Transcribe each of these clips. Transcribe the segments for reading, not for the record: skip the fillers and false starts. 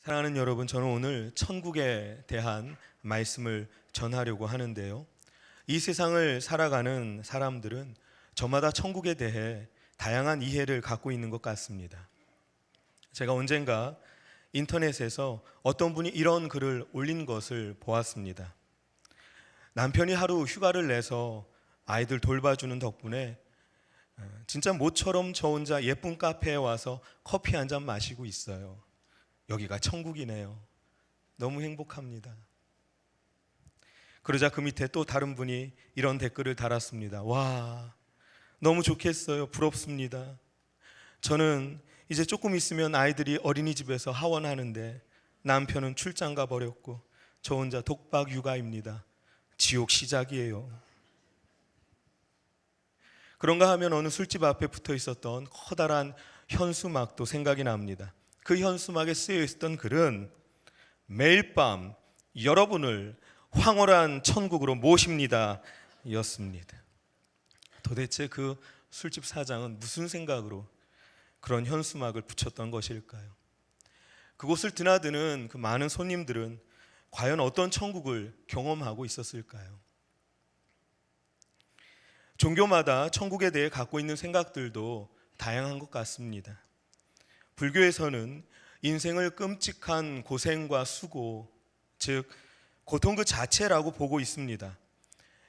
사랑하는 여러분, 저는 오늘 천국에 대한 말씀을 전하려고 하는데요. 이 세상을 살아가는 사람들은 저마다 천국에 대해 다양한 이해를 갖고 있는 것 같습니다. 제가 언젠가 인터넷에서 어떤 분이 이런 글을 올린 것을 보았습니다. 남편이 하루 휴가를 내서 아이들 돌봐주는 덕분에 진짜 모처럼 저 혼자 예쁜 카페에 와서 커피 한 잔 마시고 있어요. 여기가 천국이네요. 너무 행복합니다. 그러자 그 밑에 또 다른 분이 이런 댓글을 달았습니다. 와, 너무 좋겠어요. 부럽습니다. 저는 이제 조금 있으면 아이들이 어린이집에서 하원하는데 남편은 출장 가버렸고 저 혼자 독박 육아입니다. 지옥 시작이에요. 그런가 하면 어느 술집 앞에 붙어 있었던 커다란 현수막도 생각이 납니다. 그 현수막에 쓰여 있었던 글은 매일 밤 여러분을 황홀한 천국으로 모십니다 였습니다. 도대체 그 술집 사장은 무슨 생각으로 그런 현수막을 붙였던 것일까요? 그곳을 드나드는 그 많은 손님들은 과연 어떤 천국을 경험하고 있었을까요? 종교마다 천국에 대해 갖고 있는 생각들도 다양한 것 같습니다. 불교에서는 인생을 끔찍한 고생과 수고, 즉 고통 그 자체라고 보고 있습니다.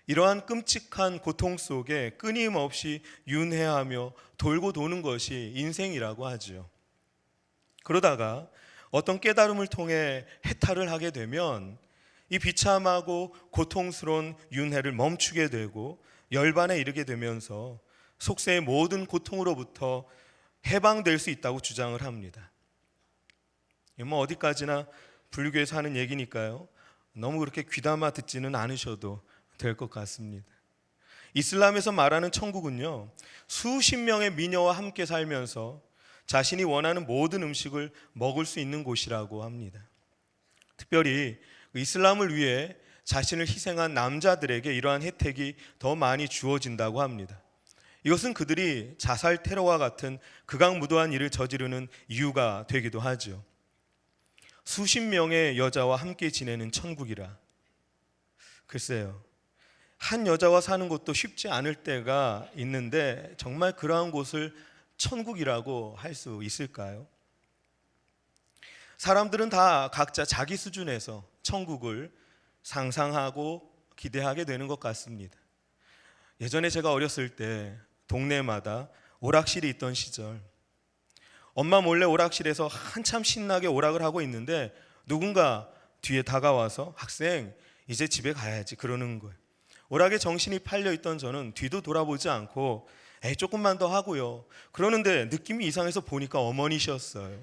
이러한 끔찍한 고통 속에 끊임없이 윤회하며 돌고 도는 것이 인생이라고 하죠. 그러다가 어떤 깨달음을 통해 해탈을 하게 되면 이 비참하고 고통스러운 윤회를 멈추게 되고 열반에 이르게 되면서 속세의 모든 고통으로부터 해방될 수 있다고 주장을 합니다. 어디까지나 불교에서 하는 얘기니까요. 너무 그렇게 귀담아 듣지는 않으셔도 될 것 같습니다. 이슬람에서 말하는 천국은요, 수십 명의 미녀와 함께 살면서 자신이 원하는 모든 음식을 먹을 수 있는 곳이라고 합니다. 특별히 이슬람을 위해 자신을 희생한 남자들에게 이러한 혜택이 더 많이 주어진다고 합니다. 이것은 그들이 자살 테러와 같은 극악무도한 일을 저지르는 이유가 되기도 하죠. 수십 명의 여자와 함께 지내는 천국이라. 글쎄요, 한 여자와 사는 것도 쉽지 않을 때가 있는데 정말 그러한 곳을 천국이라고 할 수 있을까요? 사람들은 다 각자 자기 수준에서 천국을 상상하고 기대하게 되는 것 같습니다. 예전에 제가 어렸을 때 동네마다 오락실이 있던 시절, 엄마 몰래 오락실에서 한참 신나게 오락을 하고 있는데 누군가 뒤에 다가와서 학생 이제 집에 가야지 그러는 거예요. 오락에 정신이 팔려 있던 저는 뒤도 돌아보지 않고 에이 조금만 더 하고요 그러는데 느낌이 이상해서 보니까 어머니셨어요.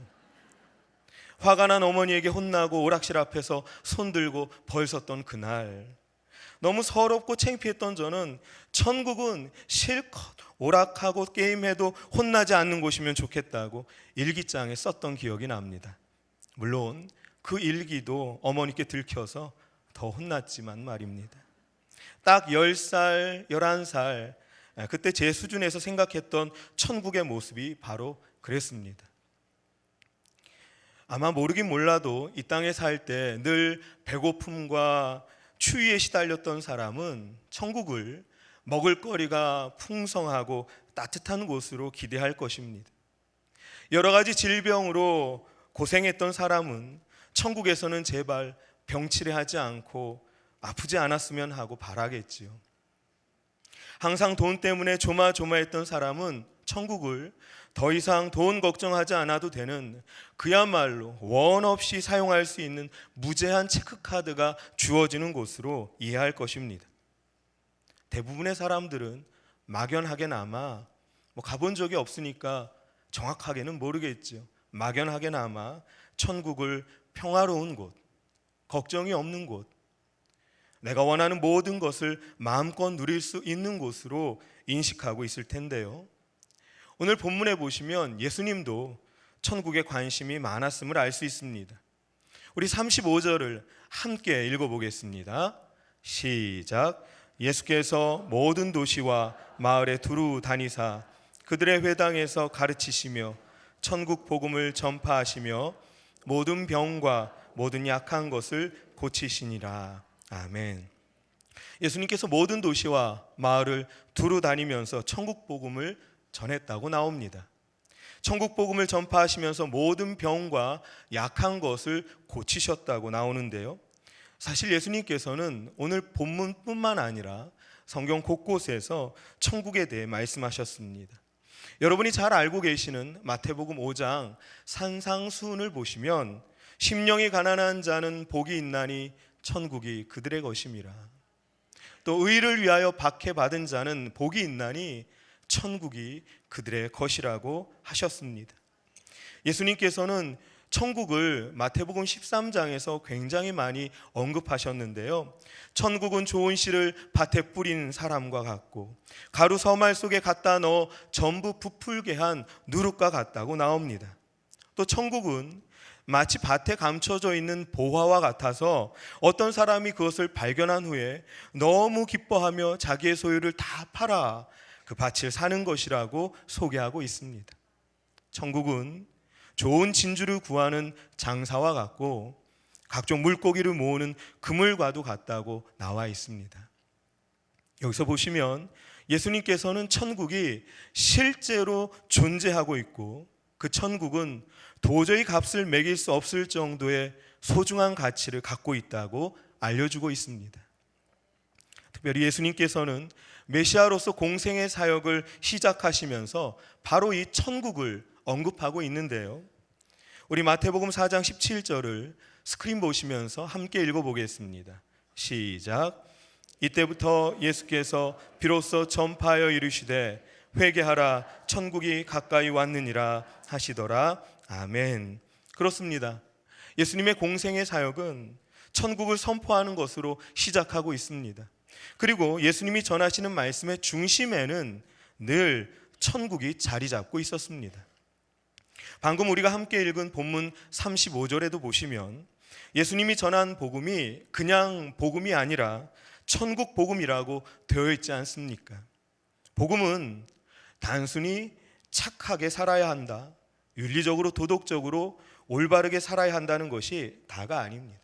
화가 난 어머니에게 혼나고 오락실 앞에서 손들고 벌 섰던 그날, 너무 서럽고 창피했던 저는 천국은 실컷 오락하고 게임해도 혼나지 않는 곳이면 좋겠다고 일기장에 썼던 기억이 납니다. 물론 그 일기도 어머니께 들켜서 더 혼났지만 말입니다. 딱 10살, 11살 그때 제 수준에서 생각했던 천국의 모습이 바로 그랬습니다. 아마 모르긴 몰라도 이 땅에 살 때 늘 배고픔과 추위에 시달렸던 사람은 천국을 먹을거리가 풍성하고 따뜻한 곳으로 기대할 것입니다. 여러 가지 질병으로 고생했던 사람은 천국에서는 제발 병치레하지 않고 아프지 않았으면 하고 바라겠지요. 항상 돈 때문에 조마조마했던 사람은 천국을 더 이상 돈 걱정하지 않아도 되는 그야말로 원 없이 사용할 수 있는 무제한 체크카드가 주어지는 곳으로 이해할 것입니다. 대부분의 사람들은 막연하게나마 가본 적이 없으니까 정확하게는 모르겠죠. 막연하게나마 천국을 평화로운 곳, 걱정이 없는 곳, 내가 원하는 모든 것을 마음껏 누릴 수 있는 곳으로 인식하고 있을 텐데요. 오늘 본문에 보시면 예수님도 천국에 관심이 많았음을 알 수 있습니다. 우리 35절을 함께 읽어보겠습니다. 시작. 예수께서 모든 도시와 마을에 두루 다니사 그들의 회당에서 가르치시며 천국 복음을 전파하시며 모든 병과 모든 약한 것을 고치시니라. 아멘. 예수님께서 모든 도시와 마을을 두루 다니면서 천국 복음을 전했다고 나옵니다. 천국 복음을 전파하시면서 모든 병과 약한 것을 고치셨다고 나오는데요. 사실 예수님께서는 오늘 본문뿐만 아니라 성경 곳곳에서 천국에 대해 말씀하셨습니다. 여러분이 잘 알고 계시는 마태복음 5장 산상수훈을 보시면 심령이 가난한 자는 복이 있나니 천국이 그들의 것임이라. 또 의를 위하여 박해받은 자는 복이 있나니 천국이 그들의 것이라고 하셨습니다. 예수님께서는 천국을 마태복음 13장에서 굉장히 많이 언급하셨는데요. 천국은 좋은 씨를 밭에 뿌린 사람과 같고 가루 서말 속에 갖다 넣어 전부 부풀게 한 누룩과 같다고 나옵니다. 또 천국은 마치 밭에 감춰져 있는 보화와 같아서 어떤 사람이 그것을 발견한 후에 너무 기뻐하며 자기의 소유를 다 팔아 그 밭을 사는 것이라고 소개하고 있습니다. 천국은 좋은 진주를 구하는 장사와 같고 각종 물고기를 모으는 그물과도 같다고 나와 있습니다. 여기서 보시면 예수님께서는 천국이 실제로 존재하고 있고 그 천국은 도저히 값을 매길 수 없을 정도의 소중한 가치를 갖고 있다고 알려주고 있습니다. 특별히 예수님께서는 메시아로서 공생의 사역을 시작하시면서 바로 이 천국을 언급하고 있는데요. 우리 마태복음 4장 17절을 스크린 보시면서 함께 읽어보겠습니다. 시작. 이때부터 예수께서 비로소 전파하여 이르시되 회개하라 천국이 가까이 왔느니라 하시더라. 아멘. 그렇습니다. 예수님의 공생의 사역은 천국을 선포하는 것으로 시작하고 있습니다. 그리고 예수님이 전하시는 말씀의 중심에는 늘 천국이 자리 잡고 있었습니다. 방금 우리가 함께 읽은 본문 35절에도 보시면 예수님이 전한 복음이 그냥 복음이 아니라 천국 복음이라고 되어 있지 않습니까? 복음은 단순히 착하게 살아야 한다, 윤리적으로 도덕적으로 올바르게 살아야 한다는 것이 다가 아닙니다.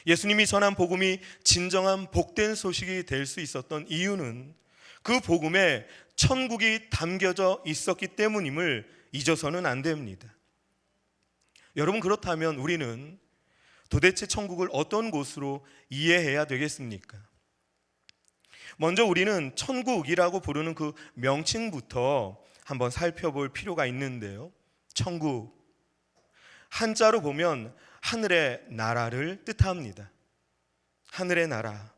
예수님이 전한 복음이 진정한 복된 소식이 될 수 있었던 이유는 그 복음에 천국이 담겨져 있었기 때문임을 잊어서는 안 됩니다. 여러분, 그렇다면 우리는 도대체 천국을 어떤 곳으로 이해해야 되겠습니까? 먼저 우리는 천국이라고 부르는 그 명칭부터 한번 살펴볼 필요가 있는데요. 천국, 한자로 보면 하늘의 나라를 뜻합니다. 하늘의 나라,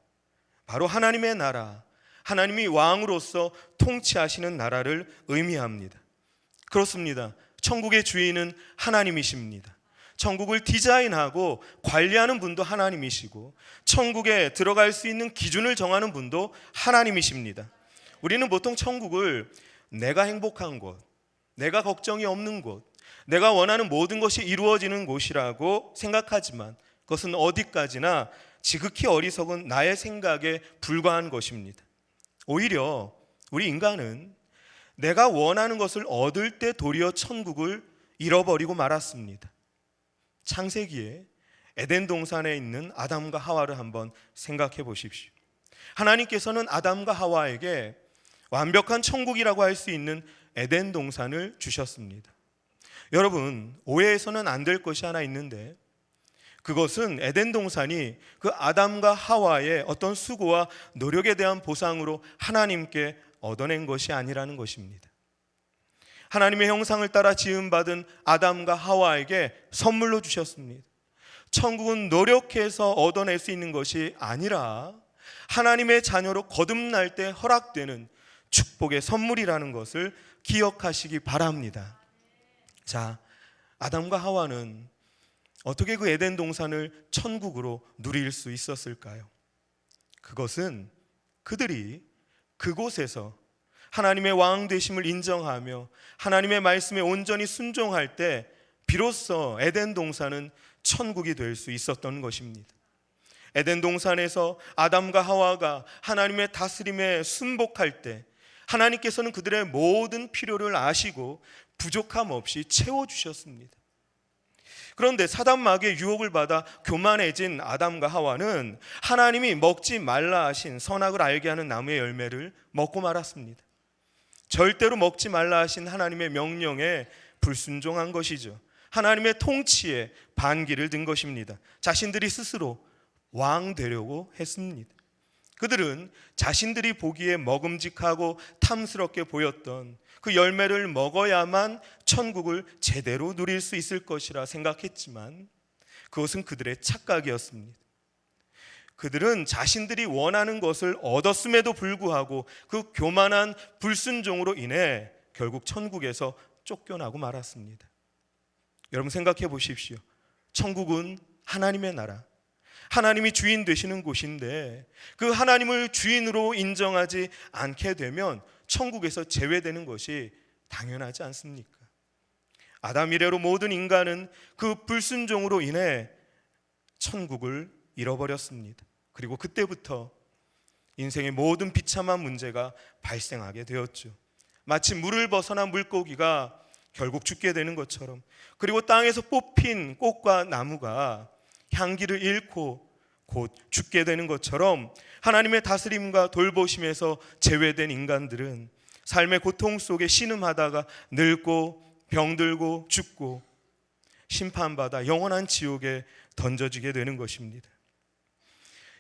바로 하나님의 나라, 하나님이 왕으로서 통치하시는 나라를 의미합니다. 그렇습니다. 천국의 주인은 하나님이십니다. 천국을 디자인하고 관리하는 분도 하나님이시고 천국에 들어갈 수 있는 기준을 정하는 분도 하나님이십니다. 우리는 보통 천국을 내가 행복한 곳, 내가 걱정이 없는 곳, 내가 원하는 모든 것이 이루어지는 곳이라고 생각하지만 그것은 어디까지나 지극히 어리석은 나의 생각에 불과한 것입니다. 오히려 우리 인간은 내가 원하는 것을 얻을 때 도리어 천국을 잃어버리고 말았습니다. 창세기에 에덴 동산에 있는 아담과 하와를 한번 생각해 보십시오. 하나님께서는 아담과 하와에게 완벽한 천국이라고 할 수 있는 에덴 동산을 주셨습니다. 여러분, 오해해서는 안 될 것이 하나 있는데 그것은 에덴 동산이 그 아담과 하와의 어떤 수고와 노력에 대한 보상으로 하나님께 얻어낸 것이 아니라는 것입니다. 하나님의 형상을 따라 지음받은 아담과 하와에게 선물로 주셨습니다. 천국은 노력해서 얻어낼 수 있는 것이 아니라 하나님의 자녀로 거듭날 때 허락되는 축복의 선물이라는 것을 기억하시기 바랍니다. 자, 아담과 하와는 어떻게 그 에덴 동산을 천국으로 누릴 수 있었을까요? 그것은 그들이 그곳에서 하나님의 왕 되심을 인정하며 하나님의 말씀에 온전히 순종할 때 비로소 에덴 동산은 천국이 될 수 있었던 것입니다. 에덴 동산에서 아담과 하와가 하나님의 다스림에 순복할 때 하나님께서는 그들의 모든 필요를 아시고 부족함 없이 채워주셨습니다. 그런데 사단 마귀의 유혹을 받아 교만해진 아담과 하와는 하나님이 먹지 말라 하신 선악을 알게 하는 나무의 열매를 먹고 말았습니다. 절대로 먹지 말라 하신 하나님의 명령에 불순종한 것이죠. 하나님의 통치에 반기를 든 것입니다. 자신들이 스스로 왕 되려고 했습니다. 그들은 자신들이 보기에 먹음직하고 탐스럽게 보였던 그 열매를 먹어야만 천국을 제대로 누릴 수 있을 것이라 생각했지만 그것은 그들의 착각이었습니다. 그들은 자신들이 원하는 것을 얻었음에도 불구하고 그 교만한 불순종으로 인해 결국 천국에서 쫓겨나고 말았습니다. 여러분 생각해 보십시오. 천국은 하나님의 나라, 하나님이 주인 되시는 곳인데 그 하나님을 주인으로 인정하지 않게 되면 천국에서 제외되는 것이 당연하지 않습니까? 아담 이래로 모든 인간은 그 불순종으로 인해 천국을 잃어버렸습니다. 그리고 그때부터 인생의 모든 비참한 문제가 발생하게 되었죠. 마치 물을 벗어난 물고기가 결국 죽게 되는 것처럼, 그리고 땅에서 뽑힌 꽃과 나무가 향기를 잃고 곧 죽게 되는 것처럼 하나님의 다스림과 돌보심에서 제외된 인간들은 삶의 고통 속에 신음하다가 늙고 병들고 죽고 심판받아 영원한 지옥에 던져지게 되는 것입니다.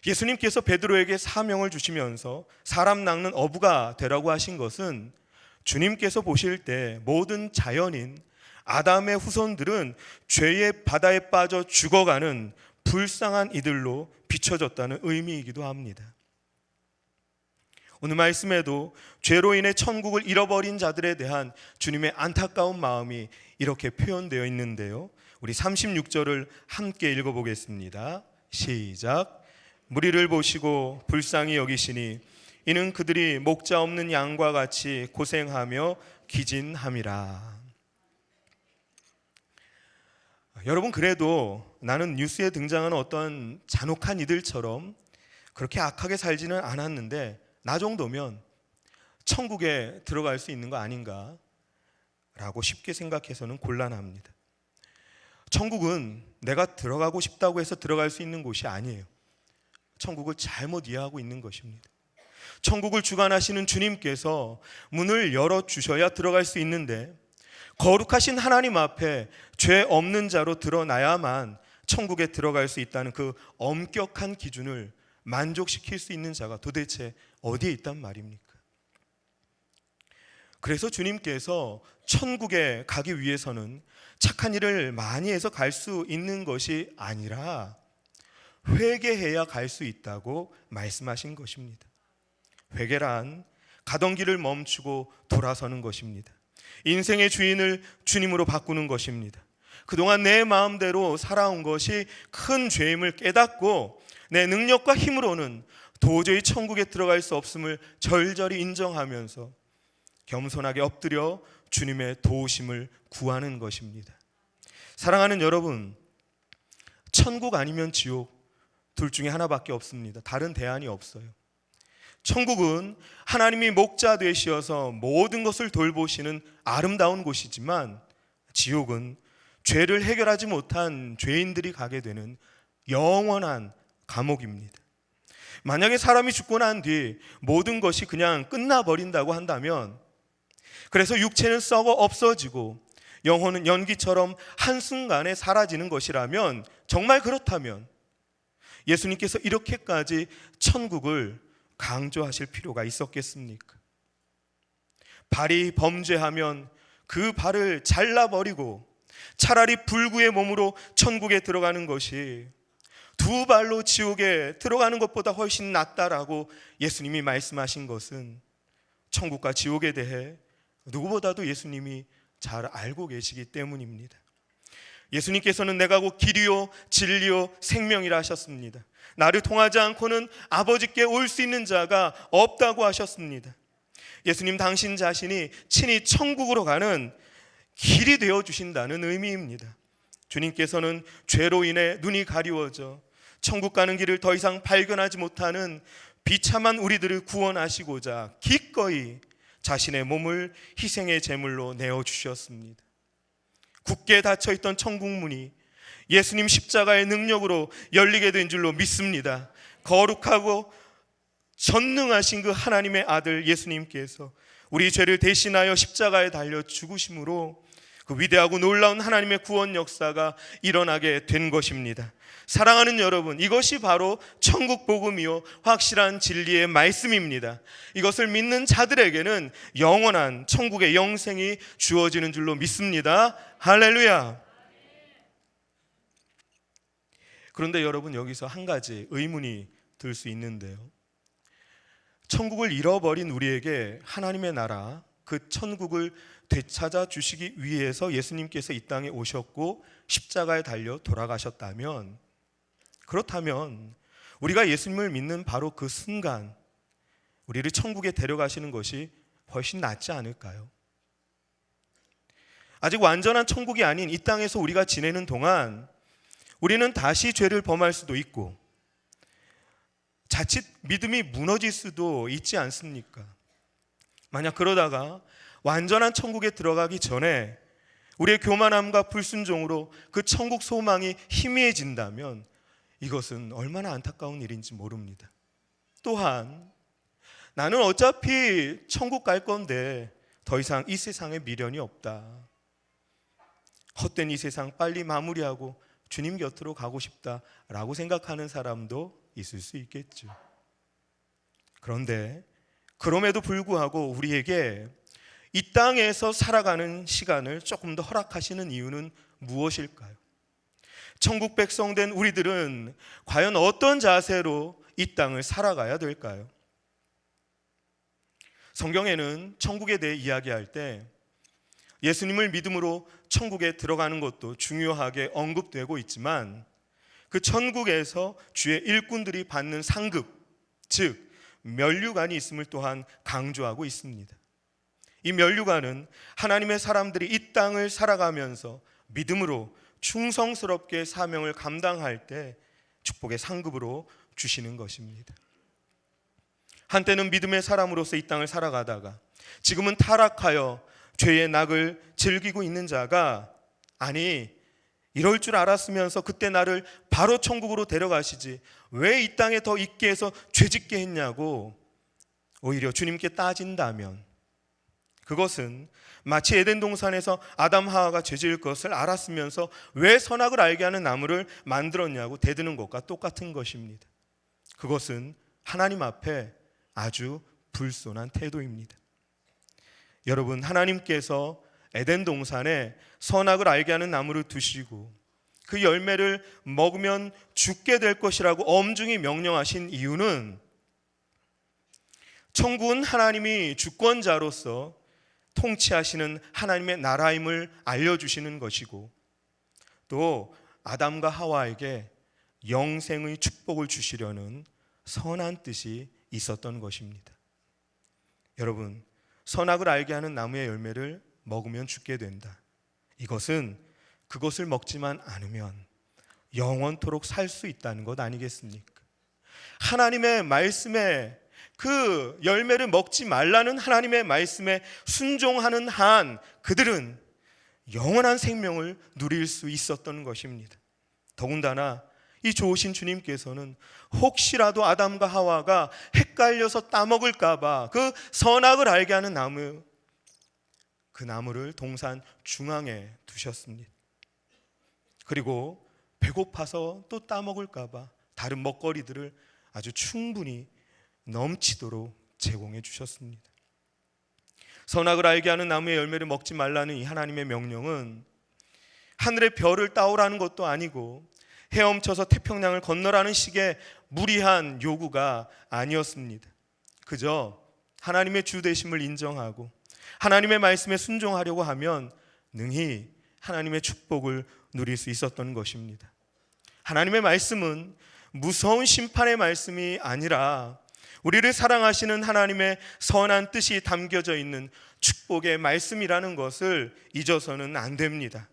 예수님께서 베드로에게 사명을 주시면서 사람 낚는 어부가 되라고 하신 것은 주님께서 보실 때 모든 자연인 아담의 후손들은 죄의 바다에 빠져 죽어가는 불쌍한 이들로 비춰졌다는 의미이기도 합니다. 오늘 말씀에도 죄로 인해 천국을 잃어버린 자들에 대한 주님의 안타까운 마음이 이렇게 표현되어 있는데요, 우리 36절을 함께 읽어보겠습니다. 시작. 무리를 보시고 불쌍히 여기시니 이는 그들이 목자 없는 양과 같이 고생하며 기진함이라. 여러분, 그래도 나는 뉴스에 등장하는 어떤 잔혹한 이들처럼 그렇게 악하게 살지는 않았는데 나 정도면 천국에 들어갈 수 있는 거 아닌가 라고 쉽게 생각해서는 곤란합니다. 천국은 내가 들어가고 싶다고 해서 들어갈 수 있는 곳이 아니에요. 천국을 잘못 이해하고 있는 것입니다. 천국을 주관하시는 주님께서 문을 열어주셔야 들어갈 수 있는데 거룩하신 하나님 앞에 죄 없는 자로 드러나야만 천국에 들어갈 수 있다는 그 엄격한 기준을 만족시킬 수 있는 자가 도대체 어디에 있단 말입니까? 그래서 주님께서 천국에 가기 위해서는 착한 일을 많이 해서 갈 수 있는 것이 아니라 회개해야 갈 수 있다고 말씀하신 것입니다. 회개란 가던 길을 멈추고 돌아서는 것입니다. 인생의 주인을 주님으로 바꾸는 것입니다. 그동안 내 마음대로 살아온 것이 큰 죄임을 깨닫고 내 능력과 힘으로는 도저히 천국에 들어갈 수 없음을 절절히 인정하면서 겸손하게 엎드려 주님의 도우심을 구하는 것입니다. 사랑하는 여러분, 천국 아니면 지옥 둘 중에 하나밖에 없습니다. 다른 대안이 없어요. 천국은 하나님이 목자 되시어서 모든 것을 돌보시는 아름다운 곳이지만 지옥은 죄를 해결하지 못한 죄인들이 가게 되는 영원한 감옥입니다. 만약에 사람이 죽고 난 뒤 모든 것이 그냥 끝나버린다고 한다면, 그래서 육체는 썩어 없어지고 영혼은 연기처럼 한순간에 사라지는 것이라면, 정말 그렇다면 예수님께서 이렇게까지 천국을 강조하실 필요가 있었겠습니까? 발이 범죄하면 그 발을 잘라버리고 차라리 불구의 몸으로 천국에 들어가는 것이 두 발로 지옥에 들어가는 것보다 훨씬 낫다라고 예수님이 말씀하신 것은 천국과 지옥에 대해 누구보다도 예수님이 잘 알고 계시기 때문입니다. 예수님께서는 내가 곧 길이요 진리요 생명이라 하셨습니다. 나를 통하지 않고는 아버지께 올 수 있는 자가 없다고 하셨습니다. 예수님 당신 자신이 친히 천국으로 가는 길이 되어 주신다는 의미입니다. 주님께서는 죄로 인해 눈이 가리워져 천국 가는 길을 더 이상 발견하지 못하는 비참한 우리들을 구원하시고자 기꺼이 자신의 몸을 희생의 제물로 내어주셨습니다. 굳게 닫혀있던 천국 문이 예수님 십자가의 능력으로 열리게 된 줄로 믿습니다. 거룩하고 전능하신 그 하나님의 아들 예수님께서 우리 죄를 대신하여 십자가에 달려 죽으심으로 그 위대하고 놀라운 하나님의 구원 역사가 일어나게 된 것입니다. 사랑하는 여러분, 이것이 바로 천국 복음이요 확실한 진리의 말씀입니다. 이것을 믿는 자들에게는 영원한 천국의 영생이 주어지는 줄로 믿습니다. 할렐루야. 그런데 여러분, 여기서 한 가지 의문이 들 수 있는데요, 천국을 잃어버린 우리에게 하나님의 나라, 그 천국을 되찾아 주시기 위해서 예수님께서 이 땅에 오셨고 십자가에 달려 돌아가셨다면, 그렇다면 우리가 예수님을 믿는 바로 그 순간 우리를 천국에 데려가시는 것이 훨씬 낫지 않을까요? 아직 완전한 천국이 아닌 이 땅에서 우리가 지내는 동안 우리는 다시 죄를 범할 수도 있고 자칫 믿음이 무너질 수도 있지 않습니까? 만약 그러다가 완전한 천국에 들어가기 전에 우리의 교만함과 불순종으로 그 천국 소망이 희미해진다면 이것은 얼마나 안타까운 일인지 모릅니다. 또한 나는 어차피 천국 갈 건데 더 이상 이 세상에 미련이 없다, 헛된 이 세상 빨리 마무리하고 주님 곁으로 가고 싶다라고 생각하는 사람도 있을 수 있겠죠. 그런데 그럼에도 불구하고 우리에게 이 땅에서 살아가는 시간을 조금 더 허락하시는 이유는 무엇일까요? 천국 백성 된 우리들은 과연 어떤 자세로 이 땅을 살아가야 될까요? 성경에는 천국에 대해 이야기할 때 예수님을 믿음으로 천국에 들어가는 것도 중요하게 언급되고 있지만 그 천국에서 주의 일꾼들이 받는 상급, 즉 면류관이 있음을 또한 강조하고 있습니다. 이 면류관은 하나님의 사람들이 이 땅을 살아가면서 믿음으로 충성스럽게 사명을 감당할 때 축복의 상급으로 주시는 것입니다. 한때는 믿음의 사람으로서 이 땅을 살아가다가 지금은 타락하여 죄의 낙을 즐기고 있는 자가, 아니 이럴 줄 알았으면서 그때 나를 바로 천국으로 데려가시지 왜 이 땅에 더 있게 해서 죄짓게 했냐고 오히려 주님께 따진다면, 그것은 마치 에덴 동산에서 아담 하와가 죄지을 것을 알았으면서 왜 선악을 알게 하는 나무를 만들었냐고 대드는 것과 똑같은 것입니다. 그것은 하나님 앞에 아주 불손한 태도입니다. 여러분, 하나님께서 에덴 동산에 선악을 알게 하는 나무를 두시고 그 열매를 먹으면 죽게 될 것이라고 엄중히 명령하신 이유는 천국은 하나님이 주권자로서 통치하시는 하나님의 나라임을 알려주시는 것이고, 또 아담과 하와에게 영생의 축복을 주시려는 선한 뜻이 있었던 것입니다. 여러분, 선악을 알게 하는 나무의 열매를 먹으면 죽게 된다, 이것은 그것을 먹지만 않으면 영원토록 살 수 있다는 것 아니겠습니까? 하나님의 말씀에, 그 열매를 먹지 말라는 하나님의 말씀에 순종하는 한 그들은 영원한 생명을 누릴 수 있었던 것입니다. 더군다나 이 좋으신 주님께서는 혹시라도 아담과 하와가 헷갈려서 따먹을까봐 그 선악을 알게 하는 나무, 그 나무를 동산 중앙에 두셨습니다. 그리고 배고파서 또 따먹을까봐 다른 먹거리들을 아주 충분히 넘치도록 제공해 주셨습니다. 선악을 알게 하는 나무의 열매를 먹지 말라는 이 하나님의 명령은 하늘의 별을 따오라는 것도 아니고 헤엄쳐서 태평양을 건너라는 식의 무리한 요구가 아니었습니다. 그저 하나님의 주되심을 인정하고 하나님의 말씀에 순종하려고 하면 능히 하나님의 축복을 누릴 수 있었던 것입니다. 하나님의 말씀은 무서운 심판의 말씀이 아니라 우리를 사랑하시는 하나님의 선한 뜻이 담겨져 있는 축복의 말씀이라는 것을 잊어서는 안 됩니다.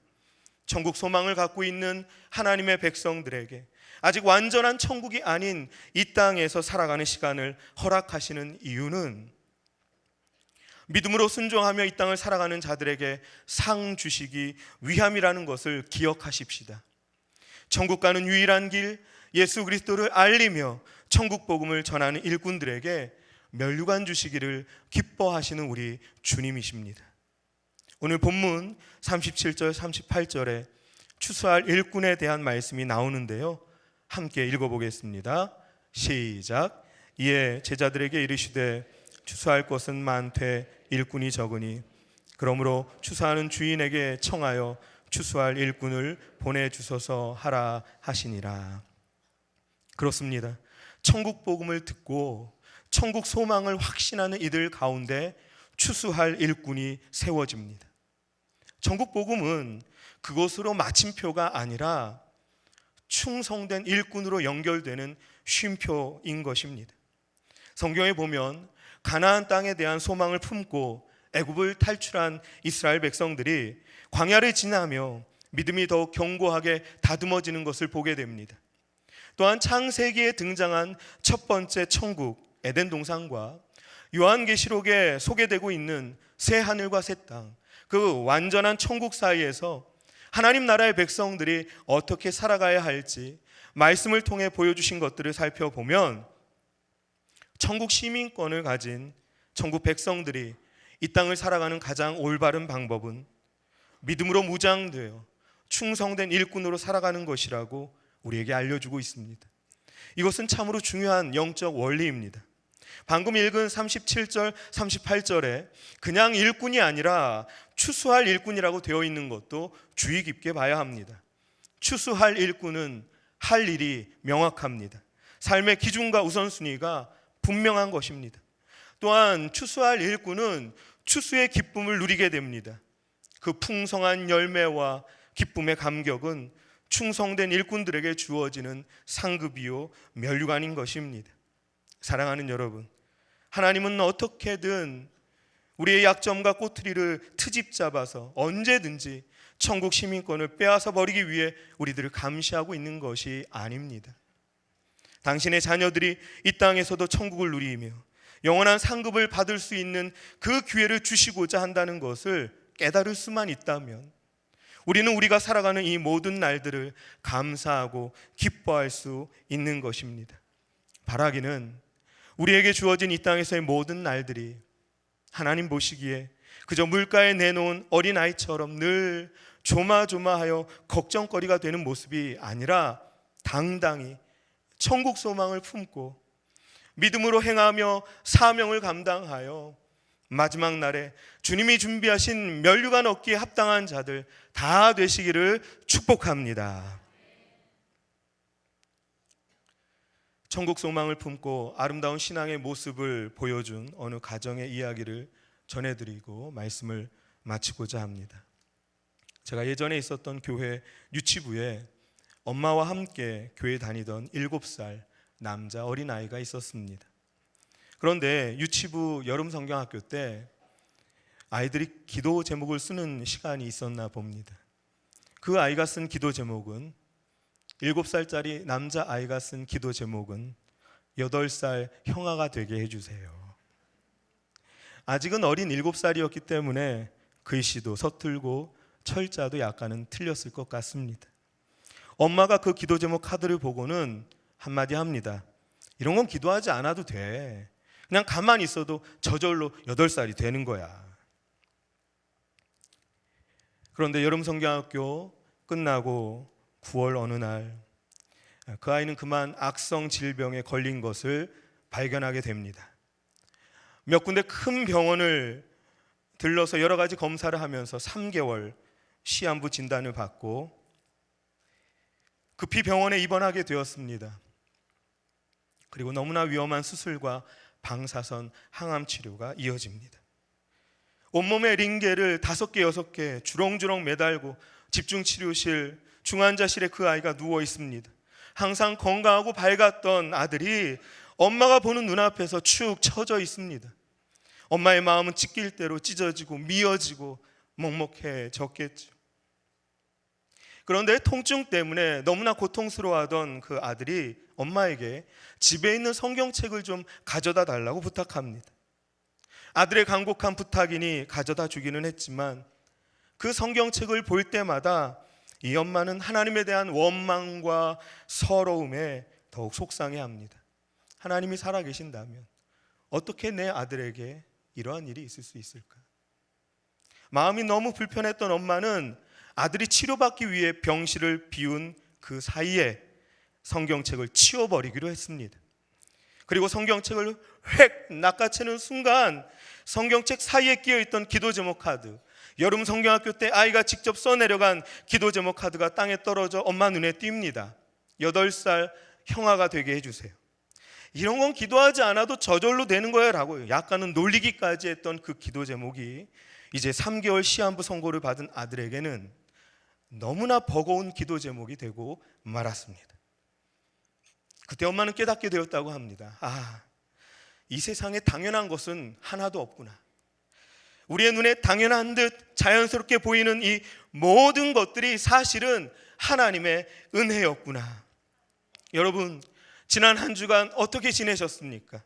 천국 소망을 갖고 있는 하나님의 백성들에게 아직 완전한 천국이 아닌 이 땅에서 살아가는 시간을 허락하시는 이유는 믿음으로 순종하며 이 땅을 살아가는 자들에게 상 주시기 위함이라는 것을 기억하십시다. 천국 가는 유일한 길 예수 그리스도를 알리며 천국 복음을 전하는 일꾼들에게 면류관 주시기를 기뻐하시는 우리 주님이십니다. 오늘 본문 37절 38절에 추수할 일꾼에 대한 말씀이 나오는데요, 함께 읽어보겠습니다. 시작. 이에 제자들에게 이르시되 추수할 것은 많되 일꾼이 적으니 그러므로 추수하는 주인에게 청하여 추수할 일꾼을 보내주소서 하라 하시니라. 그렇습니다. 천국 복음을 듣고 천국 소망을 확신하는 이들 가운데 추수할 일꾼이 세워집니다. 천국 복음은 그것으로 마침표가 아니라 충성된 일꾼으로 연결되는 쉼표인 것입니다. 성경에 보면 가나안 땅에 대한 소망을 품고 애굽을 탈출한 이스라엘 백성들이 광야를 지나며 믿음이 더욱 견고하게 다듬어지는 것을 보게 됩니다. 또한 창세기에 등장한 첫 번째 천국 에덴 동산과 요한계시록에 소개되고 있는 새 하늘과 새 땅, 그 완전한 천국 사이에서 하나님 나라의 백성들이 어떻게 살아가야 할지 말씀을 통해 보여주신 것들을 살펴보면 천국 시민권을 가진 천국 백성들이 이 땅을 살아가는 가장 올바른 방법은 믿음으로 무장되어 충성된 일꾼으로 살아가는 것이라고 우리에게 알려주고 있습니다. 이것은 참으로 중요한 영적 원리입니다. 방금 읽은 37절 38절에 그냥 일꾼이 아니라 추수할 일꾼이라고 되어 있는 것도 주의 깊게 봐야 합니다. 추수할 일꾼은 할 일이 명확합니다. 삶의 기준과 우선순위가 분명한 것입니다. 또한 추수할 일꾼은 추수의 기쁨을 누리게 됩니다. 그 풍성한 열매와 기쁨의 감격은 충성된 일꾼들에게 주어지는 상급이요 면류관인 것입니다. 사랑하는 여러분, 하나님은 어떻게든 우리의 약점과 꼬투리를 트집 잡아서 언제든지 천국 시민권을 빼앗아 버리기 위해 우리들을 감시하고 있는 것이 아닙니다. 당신의 자녀들이 이 땅에서도 천국을 누리며 영원한 상급을 받을 수 있는 그 기회를 주시고자 한다는 것을 깨달을 수만 있다면 우리는 우리가 살아가는 이 모든 날들을 감사하고 기뻐할 수 있는 것입니다. 바라기는 우리에게 주어진 이 땅에서의 모든 날들이 하나님 보시기에 그저 물가에 내놓은 어린아이처럼 늘 조마조마하여 걱정거리가 되는 모습이 아니라 당당히 천국 소망을 품고 믿음으로 행하며 사명을 감당하여 마지막 날에 주님이 준비하신 면류관 얻기에 합당한 자들 다 되시기를 축복합니다. 천국 소망을 품고 아름다운 신앙의 모습을 보여준 어느 가정의 이야기를 전해드리고 말씀을 마치고자 합니다. 제가 예전에 있었던 교회 유치부에 엄마와 함께 교회 다니던 7살 남자 어린아이가 있었습니다. 그런데 유치부 여름 성경학교 때 아이들이 기도 제목을 쓰는 시간이 있었나 봅니다. 그 아이가 쓴 기도 제목은 7살짜리 남자아이가 쓴 기도 제목은 8살 형아가 되게 해주세요. 아직은 어린 7살이었기 때문에 글씨도 서툴고 철자도 약간은 틀렸을 것 같습니다. 엄마가 그 기도 제목 카드를 보고는 한마디 합니다. 이런 건 기도하지 않아도 돼. 그냥 가만히 있어도 저절로 8살이 되는 거야. 그런데 여름 성경학교 끝나고 9월 어느 날 그 아이는 그만 악성 질병에 걸린 것을 발견하게 됩니다. 몇 군데 큰 병원을 들러서 여러 가지 검사를 하면서 3개월 시한부 진단을 받고 급히 병원에 입원하게 되었습니다. 그리고 너무나 위험한 수술과 방사선 항암 치료가 이어집니다. 온몸에 링겔을 5개, 6개 주렁주렁 매달고 집중치료실, 중환자실에 그 아이가 누워 있습니다. 항상 건강하고 밝았던 아들이 엄마가 보는 눈앞에서 축 처져 있습니다. 엄마의 마음은 찢길 대로 찢어지고 미어지고 먹먹해졌겠죠. 그런데 통증 때문에 너무나 고통스러워하던 그 아들이 엄마에게 집에 있는 성경책을 좀 가져다 달라고 부탁합니다. 아들의 간곡한 부탁이니 가져다 주기는 했지만 그 성경책을 볼 때마다 이 엄마는 하나님에 대한 원망과 서러움에 더욱 속상해합니다. 하나님이 살아계신다면 어떻게 내 아들에게 이러한 일이 있을 수 있을까? 마음이 너무 불편했던 엄마는 아들이 치료받기 위해 병실을 비운 그 사이에 성경책을 치워버리기로 했습니다. 그리고 성경책을 획 낚아채는 순간 성경책 사이에 끼어있던 기도 제목 카드, 여름 성경학교 때 아이가 직접 써내려간 기도 제목 카드가 땅에 떨어져 엄마 눈에 띕니다. 8살 형아가 되게 해주세요. 이런 건 기도하지 않아도 저절로 되는 거야 라고 약간은 놀리기까지 했던 그 기도 제목이 이제 3개월 시한부 선고를 받은 아들에게는 너무나 버거운 기도 제목이 되고 말았습니다. 그때 엄마는 깨닫게 되었다고 합니다. 이 세상에 당연한 것은 하나도 없구나. 우리의 눈에 당연한 듯 자연스럽게 보이는 이 모든 것들이 사실은 하나님의 은혜였구나. 여러분, 지난 한 주간 어떻게 지내셨습니까?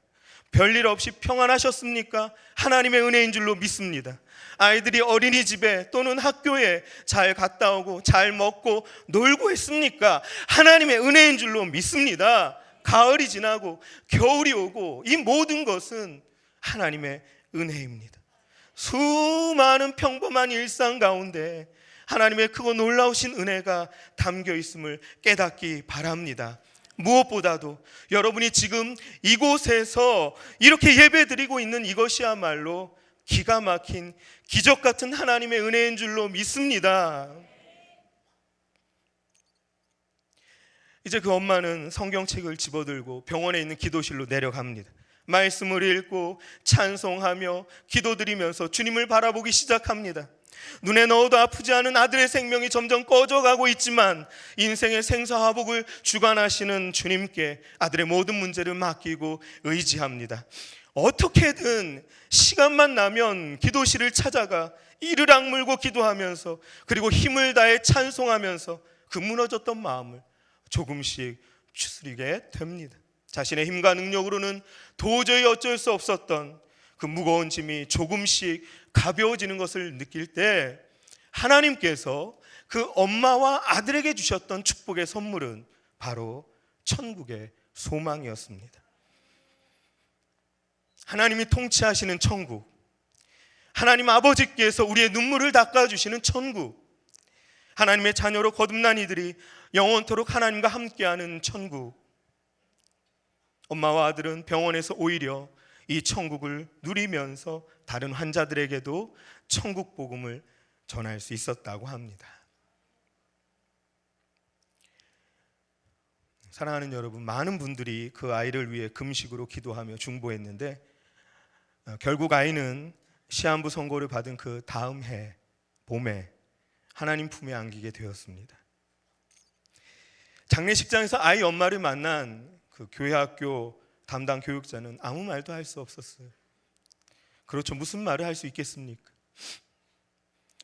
별일 없이 평안하셨습니까? 하나님의 은혜인 줄로 믿습니다. 아이들이 어린이집에 또는 학교에 잘 갔다 오고 잘 먹고 놀고 했습니까? 하나님의 은혜인 줄로 믿습니다. 가을이 지나고 겨울이 오고 이 모든 것은 하나님의 은혜입니다. 수많은 평범한 일상 가운데 하나님의 크고 놀라우신 은혜가 담겨 있음을 깨닫기 바랍니다. 무엇보다도 여러분이 지금 이곳에서 이렇게 예배드리고 있는 이것이야말로 기가 막힌 기적 같은 하나님의 은혜인 줄로 믿습니다. 이제 그 엄마는 성경책을 집어들고 병원에 있는 기도실로 내려갑니다. 말씀을 읽고 찬송하며 기도드리면서 주님을 바라보기 시작합니다. 눈에 넣어도 아프지 않은 아들의 생명이 점점 꺼져가고 있지만 인생의 생사화복을 주관하시는 주님께 아들의 모든 문제를 맡기고 의지합니다. 어떻게든 시간만 나면 기도실을 찾아가 이를 악물고 기도하면서 그리고 힘을 다해 찬송하면서 그 무너졌던 마음을 조금씩 추스리게 됩니다. 자신의 힘과 능력으로는 도저히 어쩔 수 없었던 그 무거운 짐이 조금씩 가벼워지는 것을 느낄 때 하나님께서 그 엄마와 아들에게 주셨던 축복의 선물은 바로 천국의 소망이었습니다. 하나님이 통치하시는 천국, 하나님 아버지께서 우리의 눈물을 닦아주시는 천국, 하나님의 자녀로 거듭난 이들이 영원토록 하나님과 함께하는 천국. 엄마와 아들은 병원에서 오히려 이 천국을 누리면서 다른 환자들에게도 천국 복음을 전할 수 있었다고 합니다. 사랑하는 여러분, 많은 분들이 그 아이를 위해 금식으로 기도하며 중보했는데 결국 아이는 시한부 선고를 받은 그 다음 해 봄에 하나님 품에 안기게 되었습니다. 장례식장에서 아이 엄마를 만난 그 교회 학교 담당 교육자는 아무 말도 할 수 없었어요. 그렇죠, 무슨 말을 할 수 있겠습니까?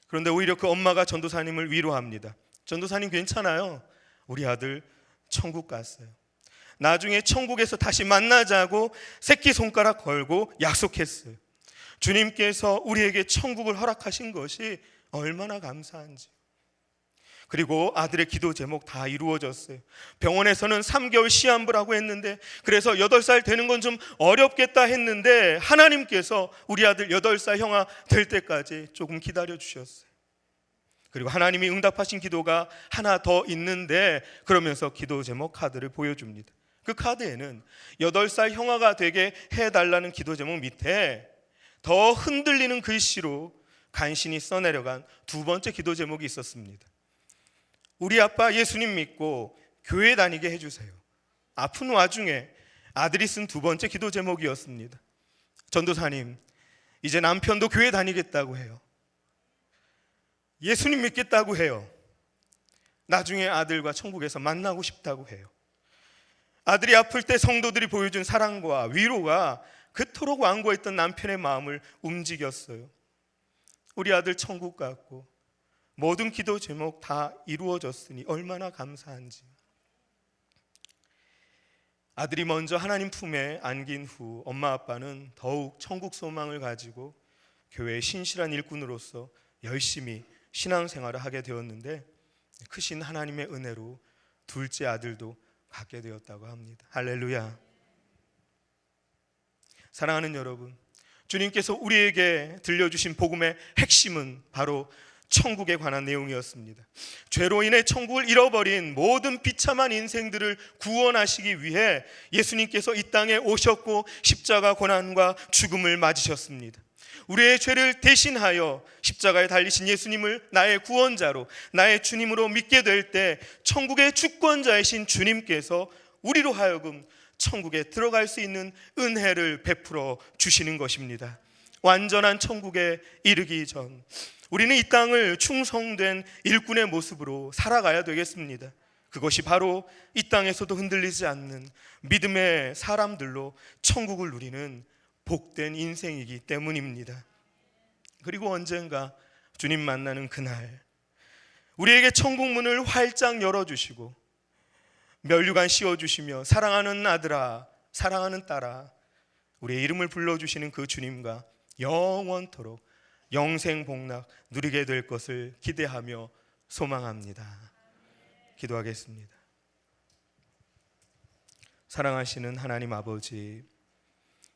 그런데 오히려 그 엄마가 전도사님을 위로합니다. 전도사님 괜찮아요. 우리 아들 천국 갔어요. 나중에 천국에서 다시 만나자고 새끼손가락 걸고 약속했어요. 주님께서 우리에게 천국을 허락하신 것이 얼마나 감사한지. 그리고 아들의 기도 제목 다 이루어졌어요. 병원에서는 3개월 시한부라고 했는데 그래서 8살 되는 건 좀 어렵겠다 했는데 하나님께서 우리 아들 8살 형아 될 때까지 조금 기다려 주셨어요. 그리고 하나님이 응답하신 기도가 하나 더 있는데 그러면서 기도 제목 카드를 보여줍니다. 그 카드에는 8살 형아가 되게 해달라는 기도 제목 밑에 더 흔들리는 글씨로 간신히 써내려간 두 번째 기도 제목이 있었습니다. 우리 아빠 예수님 믿고 교회 다니게 해주세요. 아픈 와중에 아들이 쓴 두 번째 기도 제목이었습니다. 전도사님, 이제 남편도 교회 다니겠다고 해요. 예수님 믿겠다고 해요. 나중에 아들과 천국에서 만나고 싶다고 해요. 아들이 아플 때 성도들이 보여준 사랑과 위로가 그토록 완고했던 남편의 마음을 움직였어요. 우리 아들 천국 갔고 모든 기도 제목 다 이루어졌으니 얼마나 감사한지. 아들이 먼저 하나님 품에 안긴 후 엄마 아빠는 더욱 천국 소망을 가지고 교회의 신실한 일꾼으로서 열심히 신앙생활을 하게 되었는데 크신 하나님의 은혜로 둘째 아들도 갖게 되었다고 합니다. 할렐루야. 사랑하는 여러분, 주님께서 우리에게 들려주신 복음의 핵심은 바로 천국에 관한 내용이었습니다. 죄로 인해 천국을 잃어버린 모든 비참한 인생들을 구원하시기 위해 예수님께서 이 땅에 오셨고 십자가 고난과 죽음을 맞으셨습니다. 우리의 죄를 대신하여 십자가에 달리신 예수님을 나의 구원자로, 나의 주님으로 믿게 될 때 천국의 주권자이신 주님께서 우리로 하여금 천국에 들어갈 수 있는 은혜를 베풀어 주시는 것입니다. 완전한 천국에 이르기 전 우리는 이 땅을 충성된 일꾼의 모습으로 살아가야 되겠습니다. 그것이 바로 이 땅에서도 흔들리지 않는 믿음의 사람들로 천국을 누리는 복된 인생이기 때문입니다. 그리고 언젠가 주님 만나는 그날 우리에게 천국 문을 활짝 열어주시고 면류관 씌워주시며 사랑하는 아들아, 사랑하는 딸아, 우리의 이름을 불러주시는 그 주님과 영원토록 영생복락 누리게 될 것을 기대하며 소망합니다. 기도하겠습니다. 사랑하시는 하나님 아버지,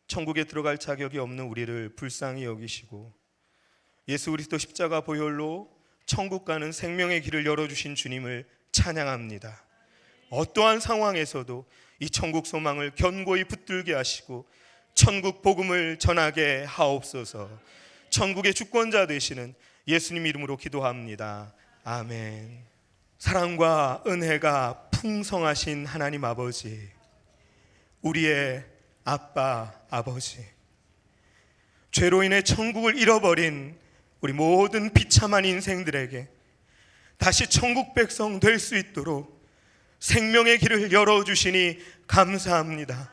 천국에 들어갈 자격이 없는 우리를 불쌍히 여기시고 예수 그리스도 십자가 보혈로 천국 가는 생명의 길을 열어주신 주님을 찬양합니다. 어떠한 상황에서도 이 천국 소망을 견고히 붙들게 하시고 천국 복음을 전하게 하옵소서. 천국의 주권자 되시는 예수님 이름으로 기도합니다. 아멘. 사랑과 은혜가 풍성하신 하나님 아버지, 우리의 아빠 아버지, 죄로 인해 천국을 잃어버린 우리 모든 비참한 인생들에게 다시 천국 백성 될 수 있도록 생명의 길을 열어주시니 감사합니다.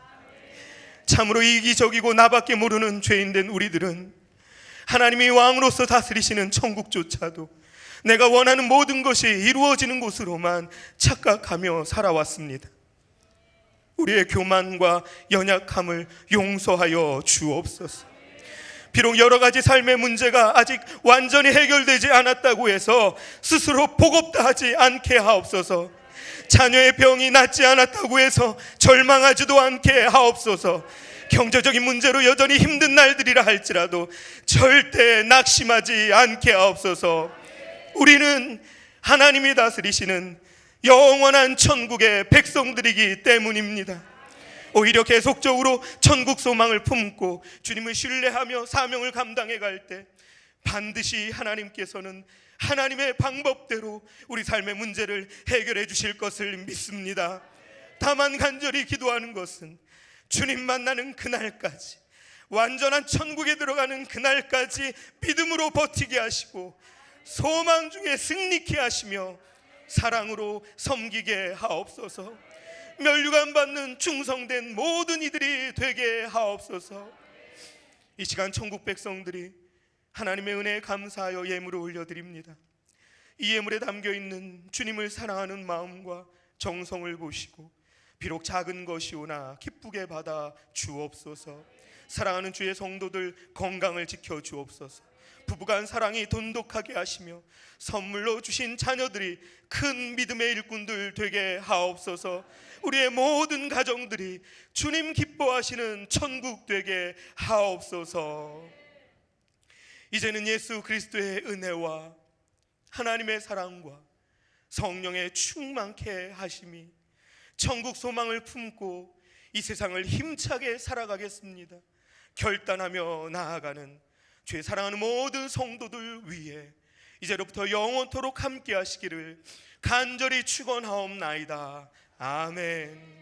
참으로 이기적이고 나밖에 모르는 죄인된 우리들은 하나님이 왕으로서 다스리시는 천국조차도 내가 원하는 모든 것이 이루어지는 곳으로만 착각하며 살아왔습니다. 우리의 교만과 연약함을 용서하여 주옵소서. 비록 여러 가지 삶의 문제가 아직 완전히 해결되지 않았다고 해서 스스로 보겁다 하지 않게 하옵소서. 자녀의 병이 낫지 않았다고 해서 절망하지도 않게 하옵소서. 경제적인 문제로 여전히 힘든 날들이라 할지라도 절대 낙심하지 않게 하옵소서. 우리는 하나님이 다스리시는 영원한 천국의 백성들이기 때문입니다. 오히려 계속적으로 천국 소망을 품고 주님을 신뢰하며 사명을 감당해 갈 때 반드시 하나님께서는 하나님의 방법대로 우리 삶의 문제를 해결해 주실 것을 믿습니다. 다만 간절히 기도하는 것은 주님 만나는 그날까지, 완전한 천국에 들어가는 그날까지 믿음으로 버티게 하시고 소망 중에 승리케 하시며 사랑으로 섬기게 하옵소서. 면류관 받는 충성된 모든 이들이 되게 하옵소서. 이 시간 천국 백성들이 하나님의 은혜에 감사하여 예물을 올려드립니다. 이 예물에 담겨있는 주님을 사랑하는 마음과 정성을 보시고 비록 작은 것이오나 기쁘게 받아 주옵소서. 사랑하는 주의 성도들 건강을 지켜 주옵소서. 부부간 사랑이 돈독하게 하시며 선물로 주신 자녀들이 큰 믿음의 일꾼들 되게 하옵소서. 우리의 모든 가정들이 주님 기뻐하시는 천국 되게 하옵소서. 이제는 예수 그리스도의 은혜와 하나님의 사랑과 성령의 충만케 하심이 천국 소망을 품고 이 세상을 힘차게 살아가겠습니다. 결단하며 나아가는 죄 사랑하는 모든 성도들 위해 이제로부터 영원토록 함께 하시기를 간절히 축원하옵나이다. 아멘.